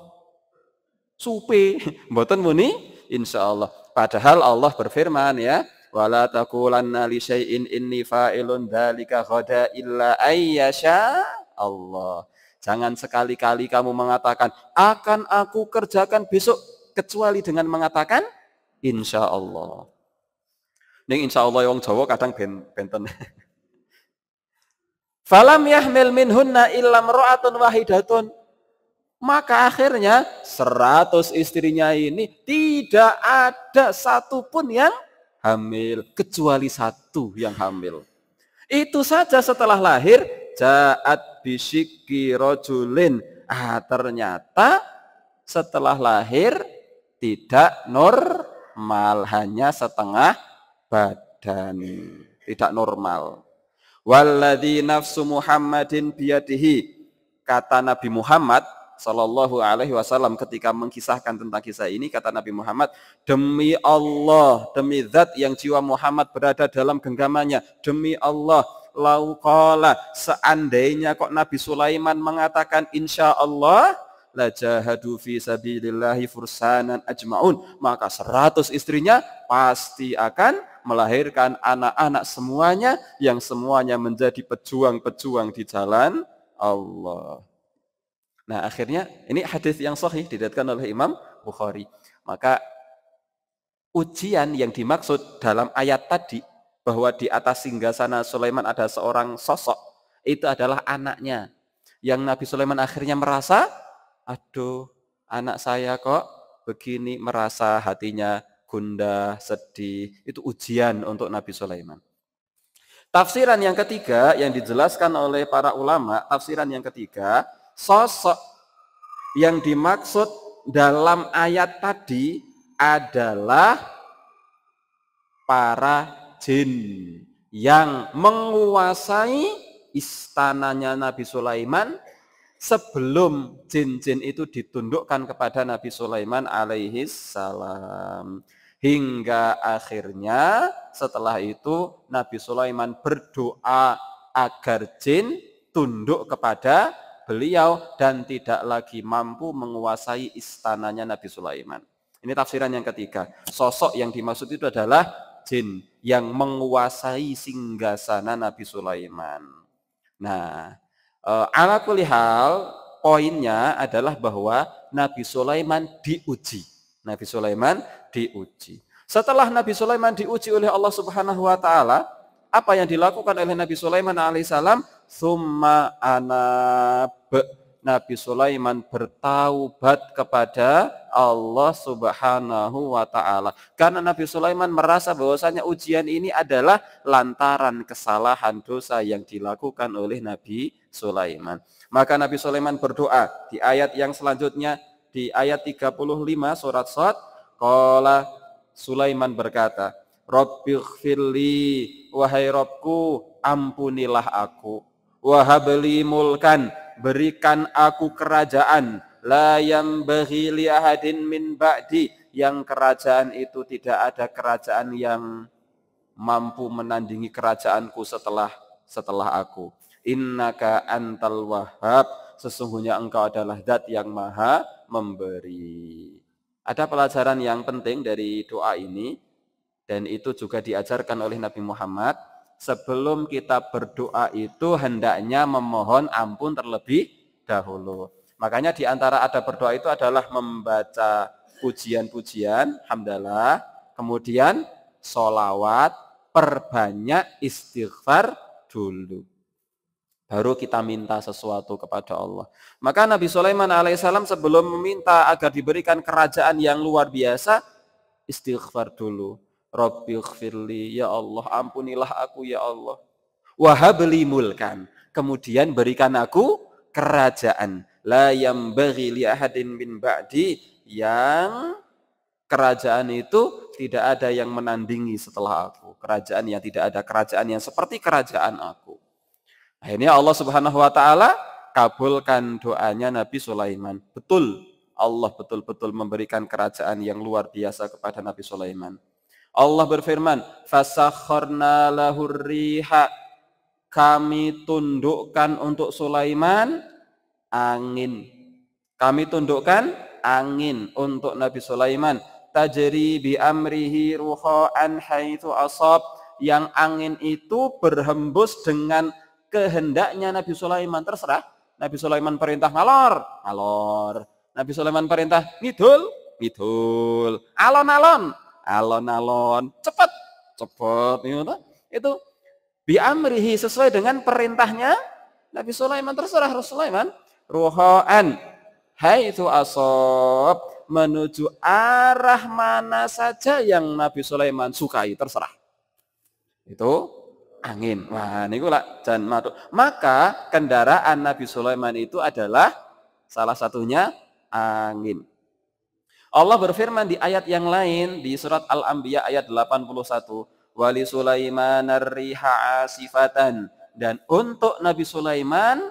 Supe, mboten muni insyaallah. Padahal Allah berfirman ya, wala taqulanna li syai'in inni fa'ilun dzalika ghada illa ayyasha Allah. Jangan sekali-kali kamu mengatakan akan aku kerjakan besok kecuali dengan mengatakan insyaallah. Ning insyaallah wong Jawa kadang benten. Falam yahmil minhunna illam ra'atun wahidatun. Maka akhirnya 100 istrinya ini tidak ada satupun yang hamil, kecuali satu yang hamil. Itu saja setelah lahir, ja'at bisyikki rajulin. Ternyata setelah lahir tidak normal, hanya setengah badan, tidak normal. Walladzi nafsu Muhammadin biyadihi, kata Nabi Muhammad sallallahu alaihi wasallam ketika mengkisahkan tentang kisah ini, kata Nabi Muhammad, demi Allah, demi zat yang jiwa Muhammad berada dalam genggamannya, demi Allah, lau qala, seandainya kok Nabi Sulaiman mengatakan insya Allah, la jahadu fi sabilillahi fursanan ajmaun, maka 100 istrinya pasti akan melahirkan anak-anak semuanya yang semuanya menjadi pejuang-pejuang di jalan Allah. Nah, akhirnya ini hadis yang sahih diriwayatkan oleh Imam Bukhari. Maka ujian yang dimaksud dalam ayat tadi bahwa di atas singgasana Sulaiman ada seorang sosok, itu adalah anaknya. Yang Nabi Sulaiman akhirnya merasa, aduh, anak saya kok begini, merasa hatinya gundah, sedih. Itu ujian untuk Nabi Sulaiman. Tafsiran yang ketiga yang dijelaskan oleh para ulama, tafsiran yang ketiga, sosok yang dimaksud dalam ayat tadi adalah para jin yang menguasai istananya Nabi Sulaiman sebelum jin-jin itu ditundukkan kepada Nabi Sulaiman alaihi salam. Hingga akhirnya setelah itu Nabi Sulaiman berdoa agar jin tunduk kepada beliau dan tidak lagi mampu menguasai istananya Nabi Sulaiman. Ini tafsiran yang ketiga. Sosok yang dimaksud itu adalah jin yang menguasai singgasana Nabi Sulaiman. Nah, ala kulli hal, poinnya adalah bahwa Nabi Sulaiman diuji. Nabi Sulaiman diuji. Setelah Nabi Sulaiman diuji oleh Allah Subhanahu wa taala, apa yang dilakukan oleh Nabi Sulaiman alaihissalam? Summa anab. Nabi Sulaiman bertaubat kepada Allah Subhanahu wa taala. Karena Nabi Sulaiman merasa bahwasanya ujian ini adalah lantaran kesalahan dosa yang dilakukan oleh Nabi Sulaiman. Maka Nabi Sulaiman berdoa di ayat yang selanjutnya, di ayat 35 surat Shad, qala Sulaiman berkata, Rabbighfirli, wahai Rabbku, ampunilah aku. Wahabli mulkan, berikan aku kerajaan, la yambaghi li ahadin min ba'di, yang kerajaan itu tidak ada kerajaan yang mampu menandingi kerajaanku setelah aku. Innaka antal wahhab, sesungguhnya engkau adalah zat yang maha memberi. Ada pelajaran yang penting dari doa ini, dan itu juga diajarkan oleh Nabi Muhammad. Sebelum kita berdoa itu hendaknya memohon ampun terlebih dahulu. Makanya di antara ada berdoa itu adalah membaca pujian-pujian, hamdalah, kemudian sholawat, perbanyak istighfar dulu. Baru kita minta sesuatu kepada Allah. Maka Nabi Sulaiman alaihissalam sebelum meminta agar diberikan kerajaan yang luar biasa, istighfar dulu. Rabbighfirli, ya Allah, ampunilah aku ya Allah. Wahabli mulkan, kemudian berikan aku kerajaan. La yambaghi li ahadin min ba'di, yang kerajaan itu tidak ada yang menandingi setelah aku. Kerajaan yang tidak ada kerajaan yang seperti kerajaan aku. Akhirnya Allah Subhanahu wa taala kabulkan doanya Nabi Sulaiman. Betul, Allah betul-betul memberikan kerajaan yang luar biasa kepada Nabi Sulaiman. Allah berfirman, fasakharna lahur riha, kami tundukkan untuk Sulaiman angin. Kami tundukkan angin untuk Nabi Sulaiman. Tajri bi amrihi ruhaan haitsu asab, yang angin itu berhembus dengan kehendaknya Nabi Sulaiman. Terserah, Nabi Sulaiman perintah ngalor, ngalor. Nabi Sulaiman perintah ngidul, ngidul. Alon-alon, alon-alon, cepat, cepat. Itu bi amrihi, sesuai dengan perintahnya Nabi Sulaiman. Terserah Sulaiman. Ruhaan haitsu asab, menuju arah mana saja yang Nabi Sulaiman sukai, terserah. Itu angin. Wah, niku lak jan matuk. Maka kendaraan Nabi Sulaiman itu adalah salah satunya angin. Allah berfirman di ayat yang lain di surat Al-Anbiya ayat 81, wali Sulaiman ar-riha asifatan, dan untuk Nabi Sulaiman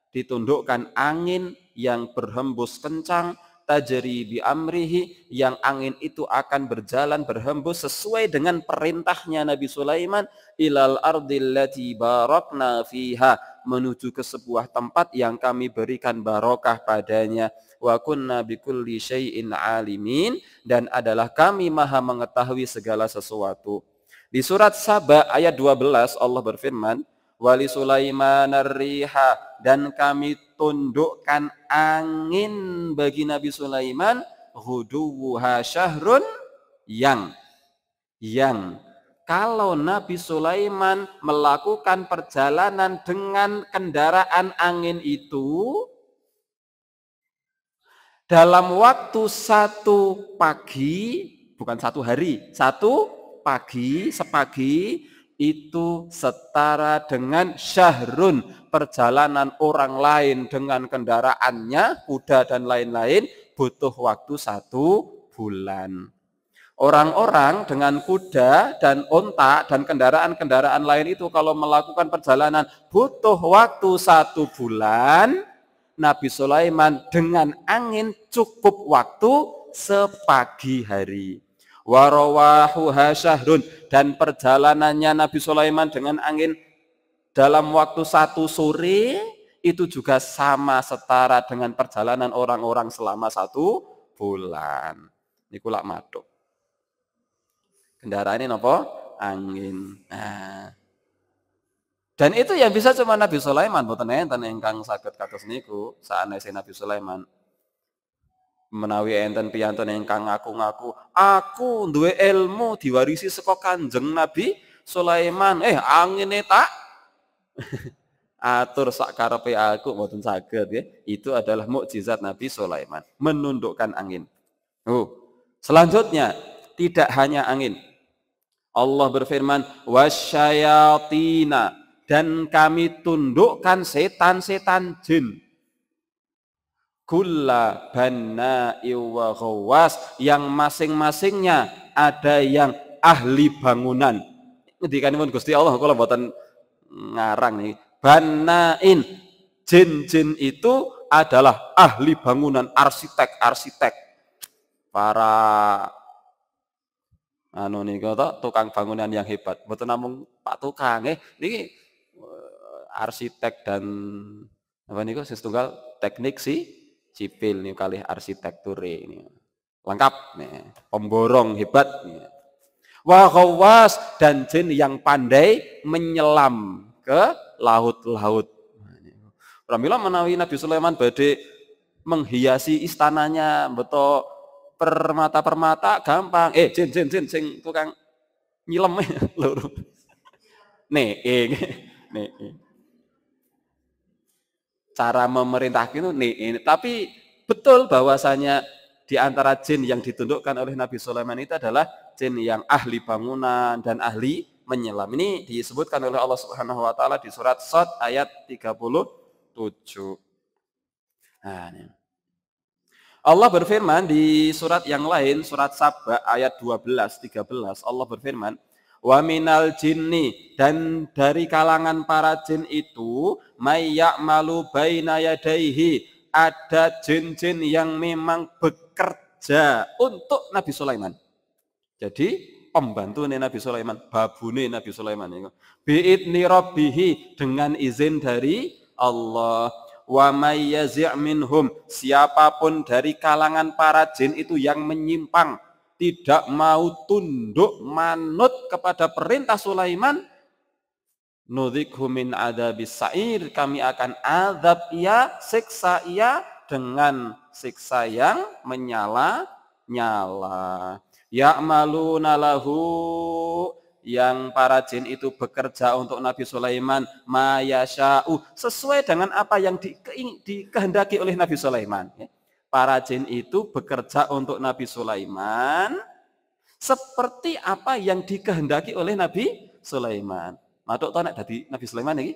ditundukkan angin yang berhembus kencang, tajri bi amrihi, yang angin itu akan berjalan berhembus sesuai dengan perintahnya Nabi Sulaiman, ilal ardil lati barakna fiha, menuju ke sebuah tempat yang kami berikan barokah padanya. Wa kunna bikulli syai'in alimin, dan adalah kami maha mengetahui segala sesuatu. Di surat Saba ayat 12 Allah berfirman, wali Sulaiman ar-riha, dan kami tundukkan angin bagi Nabi Sulaiman, ghuduwuha syahrun, yang kalau Nabi Sulaiman melakukan perjalanan dengan kendaraan angin itu dalam waktu satu pagi, bukan satu hari, satu pagi, sepagi, itu setara dengan syahrun, perjalanan orang lain dengan kendaraannya, kuda dan lain-lain, butuh waktu 1 bulan. Orang-orang dengan kuda dan onta dan kendaraan-kendaraan lain itu kalau melakukan perjalanan butuh waktu 1 bulan, Nabi Sulaiman dengan angin cukup waktu sepagi hari. Warawahuha syahrun, dan perjalanannya Nabi Sulaiman dengan angin dalam waktu 1 sore itu juga sama setara dengan perjalanan orang-orang selama 1 bulan. Niku lak madhuk. Kendaraan ini apa? Angin. Nah. Dan itu yang bisa cuma Nabi Sulaiman, mboten enten ingkang saged kados niku sanesé Nabi Sulaiman. Menawi enten piyantun ingkang ngaku-ngaku, aku duwe ilmu diwarisi saka Kanjeng Nabi Sulaiman. Angine tak atur sak karepe aku, mboten saged ya. Itu adalah mukjizat Nabi Sulaiman, menundukkan angin. Selanjutnya tidak hanya angin. Allah berfirman, wasyayatina, dan kami tundukkan setan-setan jin. Kulla banna'i wa ghawwas, yang masing-masingnya ada yang ahli bangunan. Ngendikanipun Gusti Allah kula mboten ngarang nih. Banna'in, jin-jin itu adalah ahli bangunan, arsitek. Para tukang bangunan yang hebat. Mboten namung Pak Tukang niki arsitek dan apa niku setunggal teknik sipil nih kali arsitektur ini. Lengkap nih, pemborong hebat nih. Wa ghawwas, dan jin yang pandai menyelam ke laut-laut. Pramila menawi Nabi Sulaiman badhe menghiasi istananya beto permata-permata gampang. Jin sing tukang nyilem lho. Nih. Cara memerintah itu nih. Tapi betul bahwasanya di antara jin yang ditundukkan oleh Nabi Sulaiman itu adalah jin yang ahli bangunan dan ahli menyelam. Ini disebutkan oleh Allah Subhanahu wa taala di surat Shad ayat 37. Nah, ini. Allah berfirman di surat yang lain, surat Saba ayat 12-13, Allah berfirman, wa minal jinni, dan dari kalangan para jin itu, may ya'malu baina yadaihi, ada jin-jin yang memang bekerja untuk Nabi Sulaiman. Jadi pembantu Nabi Sulaiman, babune Nabi Sulaiman itu. Bi'idni rabbihi, dengan izin dari Allah. Wa may yazi' minhum, siapapun dari kalangan para jin itu yang menyimpang, tidak mau tunduk manut kepada perintah Sulaiman, nudzikhu min adzabis sa'ir, kami akan azab ia, siksa ia dengan siksa yang menyala-nyala. Ya'maluna lahu, yang para jin itu bekerja untuk Nabi Sulaiman, mayasya'u, sesuai dengan apa yang dikehendaki oleh Nabi Sulaiman. Para jin itu bekerja untuk Nabi Sulaiman seperti apa yang dikehendaki oleh Nabi Sulaiman. Matuk to nek dadi Nabi Sulaiman iki.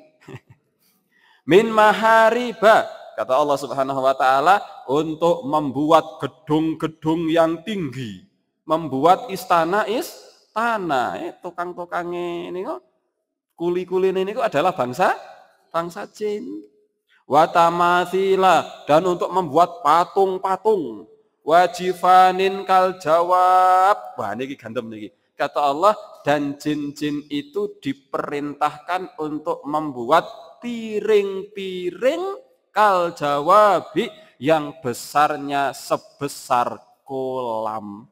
Min mahariba, kata Allah Subhanahu wa taala, untuk membuat gedung-gedung yang tinggi, membuat istana tukang-tukangnya ini kok kuli-kuli ini kok adalah bangsa jin. Wa tamatsila, dan untuk membuat patung-patung. Wajifanin kal jawab. Wah niki gandem niki. Kata Allah, dan jin-jin itu diperintahkan untuk membuat piring-piring kal jawabi, yang besarnya sebesar kolam.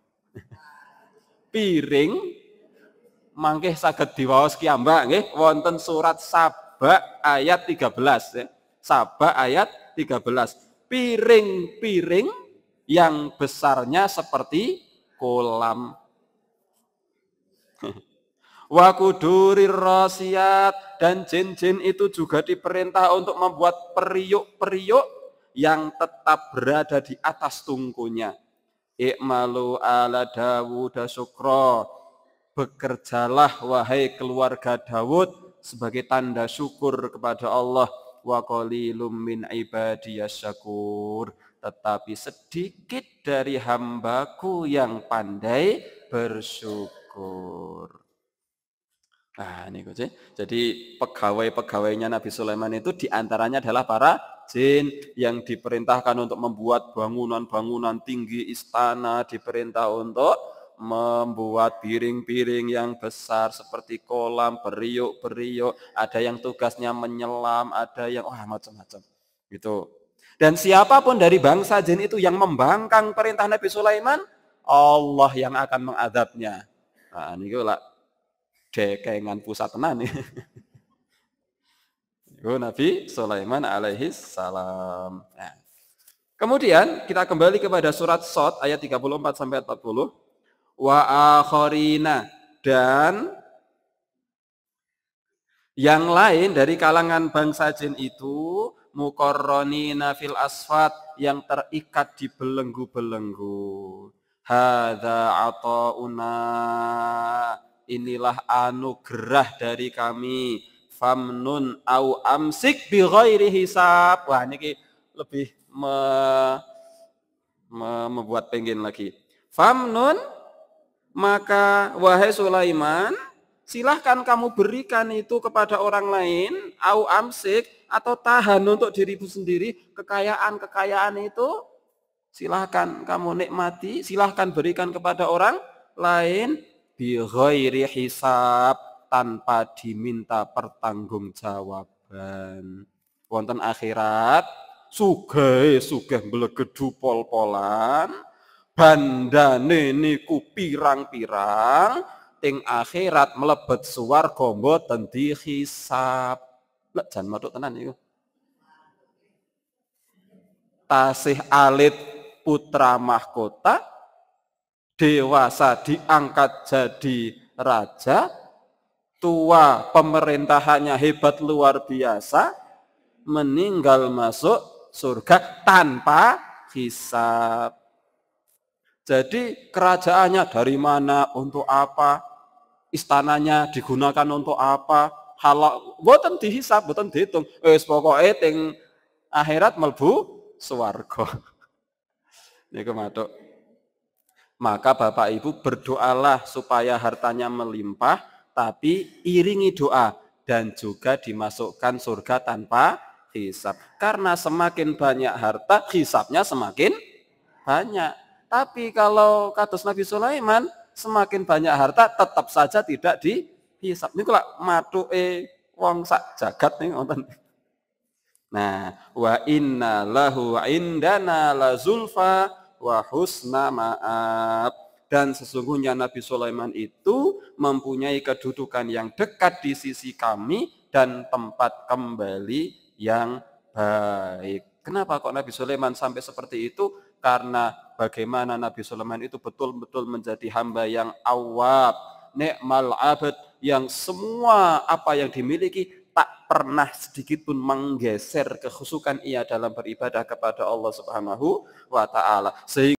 Piring mangke saged diwaos kiambak nggih wonten surat Saba Saba ayat 13 ya. Saba ayat 13. Piring-piring yang besarnya seperti kolam. Wa kudurir rasiyat, dan jin-jin itu juga diperintah untuk membuat periuk-periuk yang tetap berada di atas tungkunya. I'malu ala Dawud syukra, bekerjalah wahai keluarga Dawud sebagai tanda syukur kepada Allah. Wa qalilum min ibadiyas syakur, tetapi sedikit dari hambaku yang pandai bersyukur. Nah, ini sih. Jadi pegawai-pegawainya Nabi Sulaiman itu diantaranya adalah para jin yang diperintahkan untuk membuat bangunan-bangunan tinggi istana, diperintah untuk membuat piring-piring yang besar seperti kolam, periuk-periuk, ada yang tugasnya menyelam, ada yang macam-macam. Gitu. Dan siapapun dari bangsa jin itu yang membangkang perintah Nabi Sulaiman, Allah yang akan mengadabnya. Nah, ini lah dekengan pusat tenan nih. Nabi Sulaiman alaihi salam. Nah, kemudian kita kembali kepada surat Shad ayat 34 sampai 40. Wa akharina, dan yang lain dari kalangan bangsa jin itu muqarronina fil asfat, yang terikat di belenggu-belenggu. Hadza atauna, inilah anugerah dari kami. Famnun au amsik bi ghairi hisab. Wah, ini lebih membuat pengen lagi. Famnun, maka wahai Sulaiman, silahkan kamu berikan itu kepada orang lain, au amsik, atau tahan untuk dirimu sendiri. Kekayaan itu silahkan kamu nikmati, silahkan berikan kepada orang lain bi ghairi hisab, tanpa diminta pertanggungjawaban. Wonten akhirat sugih mblegedu pol-polan, bandane niku pirang-pirang, ting akhirat mlebet swarga mboten dihisab. Lek jan matuk tenan niku. Tasih alit putra mahkota, dewasa diangkat jadi raja, tua pemerintahannya hebat luar biasa, meninggal masuk surga tanpa hisab. Jadi kerajaannya dari mana, untuk apa, istananya digunakan untuk apa, halal boten dihisab, boten dihitung. Wis pokoke teng akhirat mlebu swarga. Niku matuk. Maka Bapak Ibu berdoalah supaya hartanya melimpah, tapi iringi doa dan juga dimasukkan surga tanpa hisab. Karena semakin banyak harta, hisabnya semakin banyak. Tapi kalau kados Nabi Sulaiman, semakin banyak harta tetap saja tidak dihisab. Niku lak matuke wong sak jagat nih wonten. Nah, wa inna lahu indana la zulfa wa husna ma'ab. Dan sesungguhnya Nabi Sulaiman itu mempunyai kedudukan yang dekat di sisi kami dan tempat kembali yang baik. Kenapa kok Nabi Sulaiman sampai seperti itu? Karena bagaimana Nabi Sulaiman itu betul-betul menjadi hamba yang awwab, ni'mal abad, yang semua apa yang dimiliki tak pernah sedikit pun menggeser kekhusukan ia dalam beribadah kepada Allah Subhanahu wa taala. Sehingga